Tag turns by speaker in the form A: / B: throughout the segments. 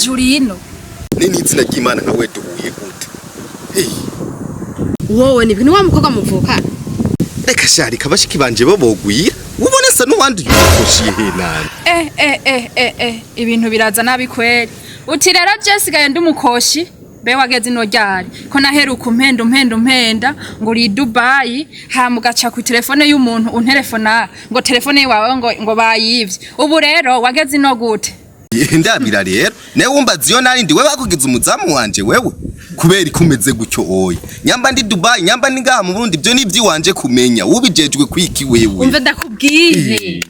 A: Jurino.
B: Nini izina ry'Imana nka we duhuye gute?
C: Wowe ni ibintu wa mukobwa muvuka.
B: Reka shari kabashiki banje bobogwira. Ubone sa n'uwandi yukoshiye henani.
A: Ibintu biraza nabi kweli. Uti rero Jessica ndi umukoshi. Be wageze no ryari ko naheruka umpenda ngo uri Dubai ha mugaca ku telefone y'umuntu unterefona ngo telefone yawe ngo bayivye ubu rero wageze no gute
B: ndabira rero ne wumbazi yo nari ndi we bakugize umuzamu wanje wewe kubera ikumeze gucyo oyi nyamba ndi Dubai nyamba ndi ngaha mu Burundi byo nivyi wanje kumenya ubijejwe kwiki wewe
C: umve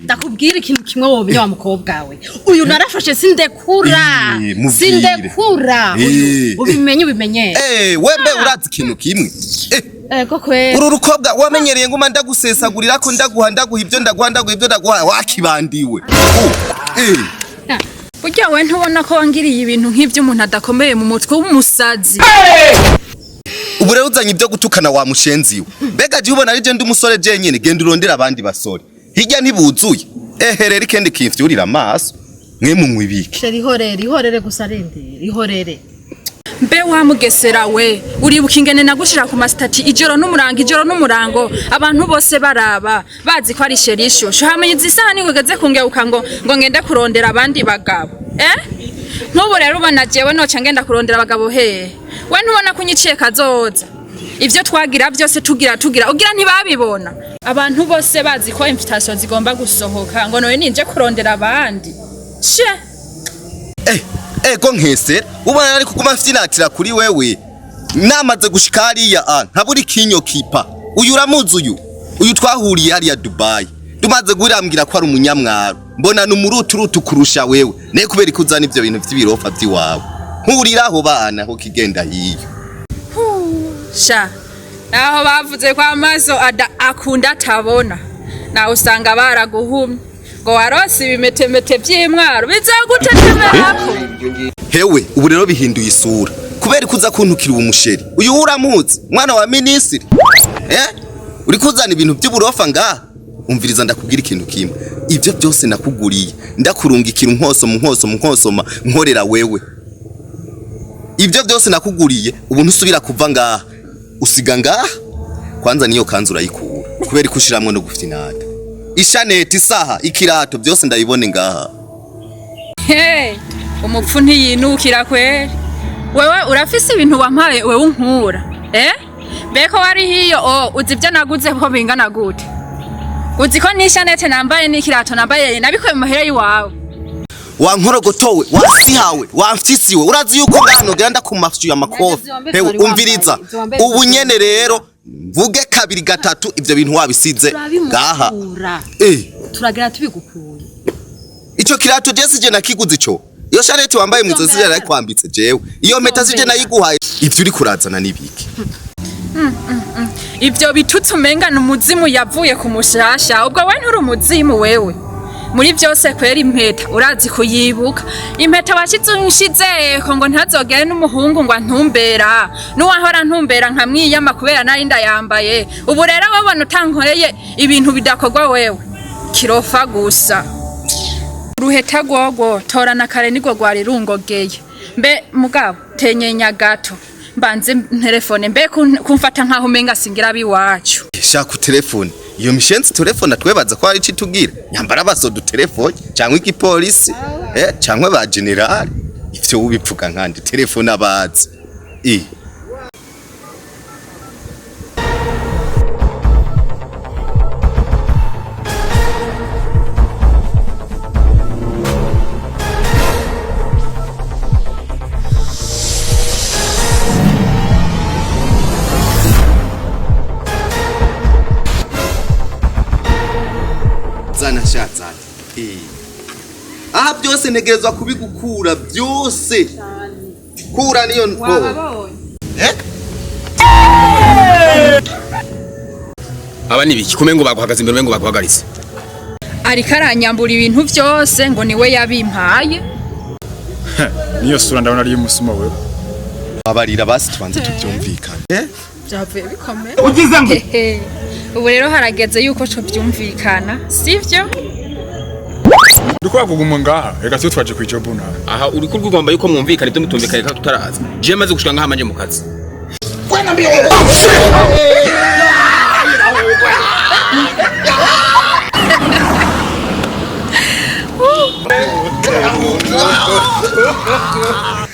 C: ndakubwira ikintu kimwe wowe wa mukobwa we uyu narafashe sindekura ubimenye
B: wembe urazi ikintu kimwe
C: kokwe
B: uru rukobwa wamenyereye ngoma ndagusesagurira ko ndaguha ibyo ndaguha wakibandiwe
A: burya we ntubona ko wangiriye ibintu nk'ibyo umuntu adakomeye mu mutwe w'umusazi
B: ubu rero uzanye ibyo gutukana wa mushenziwe mbega je ubona ari je ndi umusore je nyene genda urondera abandi basore hirya ntibuzuye rero ikindi kimfyurira amaso mwe mu mwibiki
C: ihorere gusa rindire
A: mbe wa mugesera we uribuka ingene nagushira ku mastati ijoro n'umurango abantu bose baraba bazi ko ari sherisho hamenye izisaha ni wegeze kungeuka ngo ngende kurondera abandi bagabo ntubu rero ubona jewe noca ngenda kurondera abagabo we ntubona kunyiciye kazoza ivyo twagira byose tugira ugira ntibabibona abantu bose bazi ko invitation zigomba gusohoka ngo noye ninje kurondera abandi
B: ko nkese ubona ari kuguma mfyinatira kuri wewe namaze gushika hariya ntaburi kinyo kipa uyu uramuzi uyu twahuriye hariya Dubai tumaze guhirambwira ko ari umunyamwaro mbona n'umuruturutu kurusha wewe ne kubera ikuzana ivyo bintu vy'ibirofa vy'iwawe nkuriraho bana ho kigenda hiyo
A: naho bavuze kwa amaso akunda atabona naho usanga baraguhumye ngo warose ibimetemete by'imwaro bizagutetemerako
B: hewe ubu rero bihinduye isura kubera kuza kuntukira umusheri uyu uramuzi mwana wa ministri uri kuzana ibintu by'uburofa ngaha umviriza ndakubwira ikintu kimwe ivyo byose nakuguriye ndakurungikira nkosoma nkorera wewe ivyo byose nakuguriye ubu ntusubira kuva ngaha usiga ngaha kwanza niyo kanzu urayikura kubera ikushiramwe no gufyinata ishaneti isaha ikirato byose ndabibone ngaha
A: umupfu ntiyinukira kweri wewe urafise ibintu wampaye wewe unkura beko wari hiyo uzi ibyo naguze ko bingana gute uzi ko nishanete nambaye n'ikirato nambaye nabikoye mu mahera yiwawe
B: wankorogotowe wasihawe wamfyisiwe urazi yuko ngano genda kumafyu amakofi hewe umviriza ubu nyene rero mvuge kabiri gatatu ivyo bintu wabisize ngaha
C: turagira tubigukuye
B: ico kirato je sije nakiguze ico iyo shanete wambaye mwizo sije nakwambitse jewe iyo meta sije nayiguhaye ivyo uri kurazana nibiki
A: ivyo bitutse umengana umuzimu yavuye ku mushasha ubwo we nturi umuzimu wewe muri byose kwera impeta urazi kuyibuka impeta washizunshizeko ngo ntazogere n'umuhungu ngo antumbera nuwahora ntumbera nkamwiyama kubera nari ndayambaye ubu rero babona utankoreye ibintu bidakorwa wewe kirofa gusa ruheta gwogo torana kare nigwo gwari rungogeye mbe mugabo tenyenya gato mbanze telefone mbe kumfata nkaho menga singira biwacu
B: shaka telefone iyo mishenzi telefone twebaza ko ari citugira nyambara basodu telefone cyangwa igipolisi cyangwa ba general ivyo ubipfuka nkandi telefone abazi zana aha byose negerezwa kubigukura byose kura niyo
D: aba nibiki kumengo baguhagaze imbere mengo baguhagaritse
A: ariko aranyambura ibintu byose ngo niwe yabimpaye
E: niyo sura ndabona ari umusuma wewe
B: abarira basi twanze tubyumvikana
A: byavuye bikomeye
E: ugize ngo
A: ubu rero harageze yuko cyo byumvikana sivyo
E: Ndikora kuguma ngaha reka twe twaje kwijobu nawe.
D: Aha uri kurwigomba yuko mwumvikana ibyo mutumvikanye ka tutaraza. Je maze gushika ngaha manje mu kazi.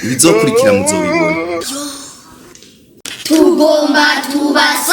B: Ibizokurikira muzobibona.
F: Tugomba tubase